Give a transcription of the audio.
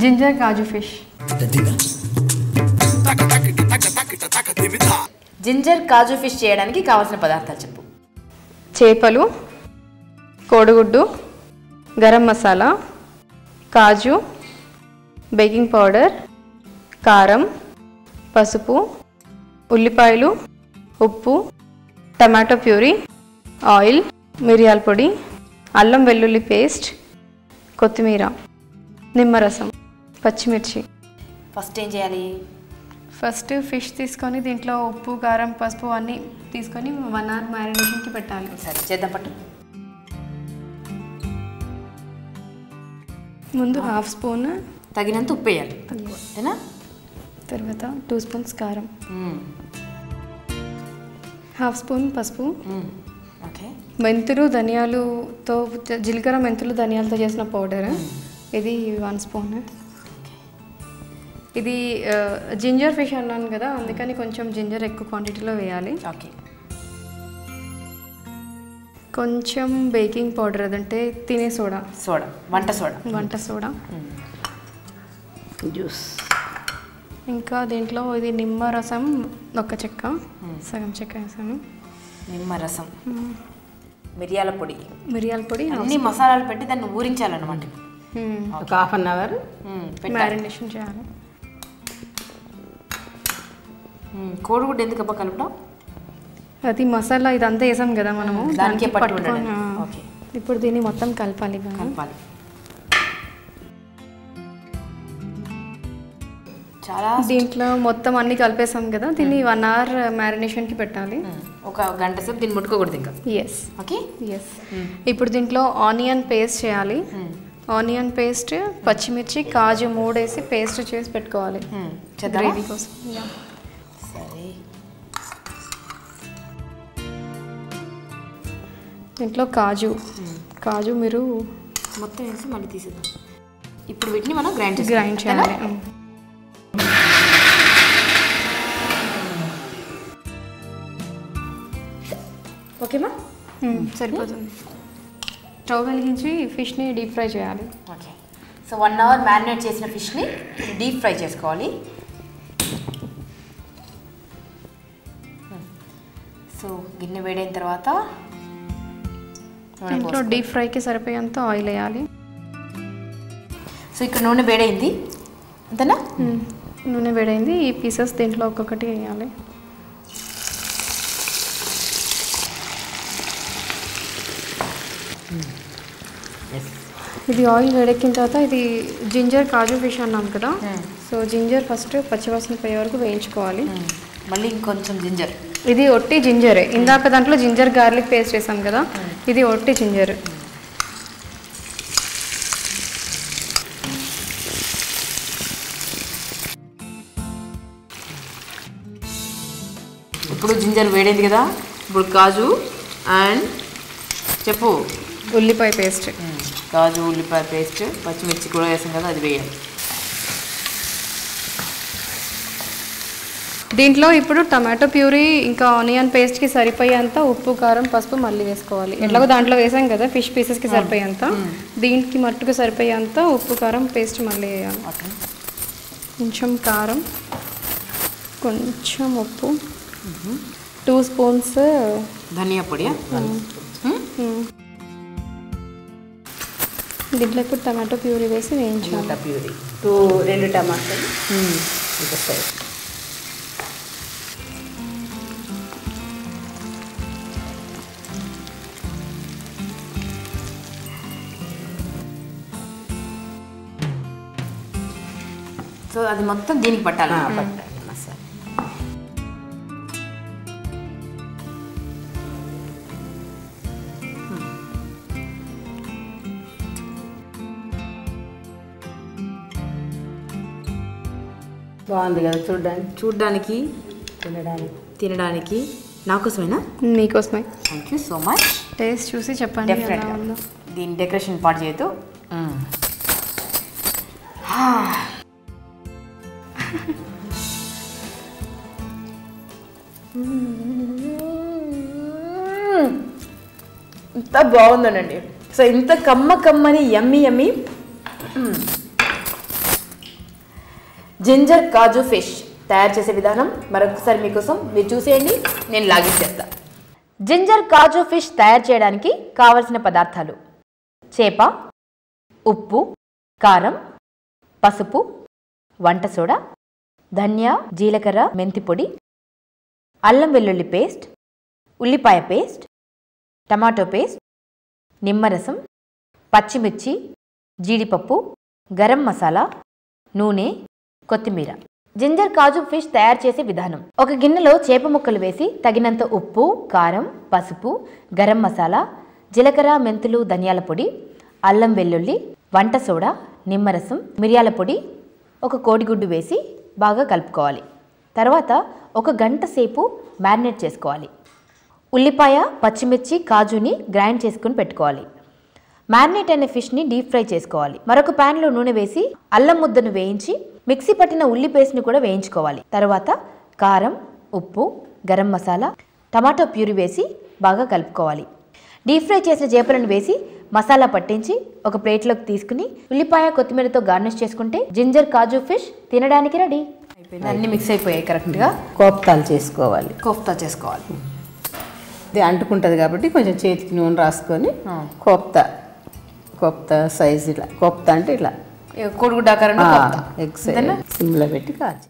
Ginger కాజు fish. Ginger కాజు fish చేయడానికి కావాల్సిన పదార్థాలు చెప్పు. చేపలు, కోడిగుడ్డు, గరం మసాలా, కాజు, బేకింగ్ పౌడర్, కారం, పసుపు, ఉల్లిపాయలు, ఉప్పు, టమాటో ప్యూరీ, ఆయిల్, మిరియాల పొడి, అల్లం వెల్లుల్లి పేస్ట్, కొత్తిమీర, నిమ్మరసం, పచ్చిమిర్చి. ఫస్ట్ ఏం చేయాలి? ఫస్ట్ ఫిష్ తీసుకొని దీంట్లో ఉప్పు, కారం, పసుపు అన్నీ తీసుకొని 1 hour మ్యారినేషన్కి పెట్టాలి. సరే చేద్దాం పట్టు. ముందు 1/2 స్పూన్ తగినంత ఉప్పు వేయాలి అంతేనా? తర్వాత 2 స్పూన్స్ కారం, 1/2 స్పూన్ పసుపు, ఓకే. మెంతులు ధనియాలతో జీలకర్ర మెంతులు ధనియాలతో చేసిన పౌడర్ ఇది 1 స్పూన్. ఇది జింజర్ ఫిష్ అన్నాను కదా, అందుకని కొంచెం జింజర్ ఎక్కువ క్వాంటిటీలో వేయాలి. ఓకే. కొంచెం బేకింగ్ పౌడర్ అదంటే తినే సోడా, వంట సోడా, జ్యూస్. ఇంకా దీంట్లో ఇది నిమ్మరసం, ఒక చెక్క, సగం చెక్క వేసాను, నిమ్మరసం, మిరియాల పొడి, అన్ని మసాలాలు పెట్టి దాన్ని ఊరించాలన్నమాట. ఒక 1/2 hour మ్యారినేషన్ చేయాలి. కోడిగుడ్డు ఎందుకబ్బా కలపడం? అది మసాలా ఇదంతా వేసాం కదా మనము, దానికి పట్టుకొని. ఇప్పుడు దీన్ని మొత్తం కలపాలి. చాలా దీంట్లో మొత్తం అన్ని కలిపేసాం కదా, దీన్ని 1 hour మ్యారినేషన్కి పెట్టాలి. ఒక గంట సేపు దీన్ని ముట్టుకోకూడదు ఇంకా. ఎస్. ఓకే. ఎస్. ఇప్పుడు దీంట్లో ఆనియన్ పేస్ట్ చేయాలి. ఆనియన్ పేస్ట్, పచ్చిమిర్చి, కాజు 3 వేసి పేస్ట్ చేసి పెట్టుకోవాలి గ్రేవీ కోసం. సరే. దీంట్లో కాజు మీరు మొత్తం వేసి మళ్ళీ తీసేద్దాం. ఇప్పుడు వీటిని మనం గ్రైండ్ చేయాలి. ఓకేమా? సరిపోతుంది. స్టవ్ వెలిగించి ఫిష్ని డీప్ ఫ్రై చేయాలి. ఓకే. సో 1 hour మ్యారినేట్ చేసిన ఫిష్ని డీప్ ఫ్రై చేసుకోవాలి. సో గిన్నె వేడైన తర్వాత దీంట్లో డీప్ ఫ్రైకి సరిపోయేంత ఆయిల్ వేయాలి. సో ఇక్కడ నూనె వేడైంది అంతేనా? నూనె వేడైంది. ఈ పీసెస్ దీంట్లో ఒక్కొక్కటి వేయాలి. ఇది ఆయిల్ వేడెక్కిన తర్వాత ఇది జింజర్ కాజు ఫిష్ అన్నాం కదా, సో జింజర్ ఫస్ట్ పచ్చివాసన పోయే వరకు వేయించుకోవాలి. మళ్ళీ ఇంకొంచెం జింజర్. ఇది ఒట్టి జింజరే. ఇందాక దాంట్లో జింజర్ గార్లిక్ పేస్ట్ వేసాం కదా, ఇది ఒట్టి జింజర్. ఇప్పుడు జింజర్ వేడైంది కదా, ఇప్పుడు కాజు అండ్ చెప్పు ఉల్లిపాయ పేస్ట్, కాజు ఉల్లిపాయ పేస్ట్, పచ్చిమిర్చి కూడా వేసాం కదా, అది వేయాలి. దీంట్లో ఇప్పుడు టమాటో ప్యూరీ ఇంకా ఆనియన్ పేస్ట్కి సరిపోయేంత ఉప్పు, కారం, పసుపు మళ్ళీ వేసుకోవాలి. ఎట్లాగో దాంట్లో వేసాం కదా ఫిష్ పీసెస్కి సరిపోయేంత, దీనికి మట్టుకు సరిపోయేంత ఉప్పు, కారం పేస్ట్ మళ్ళీ వేయాలి. కొంచెం కారం, కొంచెం ఉప్పు, 2 స్పూన్స్ ధనియా పొడి. దీంట్లో ఇప్పుడు టమాటో ప్యూరీ వేసి వేయించాలి. ప్యూరీ 2 టమాటాలు వస్తాయి. సో అది మొత్తం దీనికి పట్టాలి. మసాలా బాగుంది కదా చూడ్డానికి తినడానికి. నా కోసమేనా? మీకోసమే. Thank you so much. Taste చూసి చెప్పండి. దీని డెకరేషన్ పాటు చేయొద్దు. ఇంత బాగుందండి. సో ఇంత కమ్మని యమ్మీ జింజర్ కాజు ఫిష్ తయారు చేసే విధానం మరొకసారి మీకోసం మీరు చూసేయండి, నేను లాగించేస్తా. జింజర్ కాజు ఫిష్ తయారు చేయడానికి కావలసిన పదార్థాలు: చేప, ఉప్పు, కారం, పసుపు, వంట సోడా, ధనియా, జీలకర్ర, మెంతి పొడి, అల్లం వెల్లుల్లి పేస్ట్, ఉల్లిపాయ పేస్ట్, టమాటో పేస్ట్, నిమ్మరసం, పచ్చిమిర్చి, జీడిపప్పు, గరం మసాలా, నూనె, కొత్తిమీర. జింజర్ కాజు ఫిష్ తయారు చేసే విధానం: ఒక గిన్నెలో చేప ముక్కలు వేసి తగినంత ఉప్పు, కారం, పసుపు, గరం మసాలా, జీలకర్ర, మెంతులు, ధనియాల పొడి, అల్లం వెల్లుల్లి, వంట సోడా, నిమ్మరసం, మిరియాల పొడి, ఒక కోడిగుడ్డు వేసి బాగా కలుపుకోవాలి. తర్వాత 1 గంట సేపు మ్యారినేట్ చేసుకోవాలి. ఉల్లిపాయ, పచ్చిమిర్చి, కాజుని గ్రైండ్ చేసుకుని పెట్టుకోవాలి. మ్యారినేట్ అయిన ఫిష్ని డీప్ ఫ్రై చేసుకోవాలి. మరొక ప్యాన్లో నూనె వేసి అల్లం ముద్దను వేయించి మిక్సీ పట్టిన ఉల్లి పేస్ట్ని కూడా వేయించుకోవాలి. తర్వాత కారం, ఉప్పు, గరం మసాలా, టమాటో ప్యూరీ వేసి బాగా కలుపుకోవాలి. డీప్ ఫ్రై చేసిన చేపలను వేసి మసాలా పట్టించి ఒక ప్లేట్లోకి తీసుకుని ఉల్లిపాయ, కొత్తిమీరతో గార్నిష్ చేసుకుంటే జింజర్ కాజు ఫిష్ తినడానికి రెడీ. అన్నీ మిక్స్ అయిపోయాయి కరెక్ట్గా. కోఫ్తాలు చేసుకోవాలి. కోఫ్తా చేసుకోవాలి. ఇది అంటుకుంటుంది కాబట్టి కొంచెం చేతికి నూనె రాసుకొని కోఫ్తా సైజ్ ఇలా. కోఫ్తా అంటే ఇలా కోడిగుడ్డ ఆకారంలో ఎగ్స్ సిమ్లో పెట్టి కాల్చి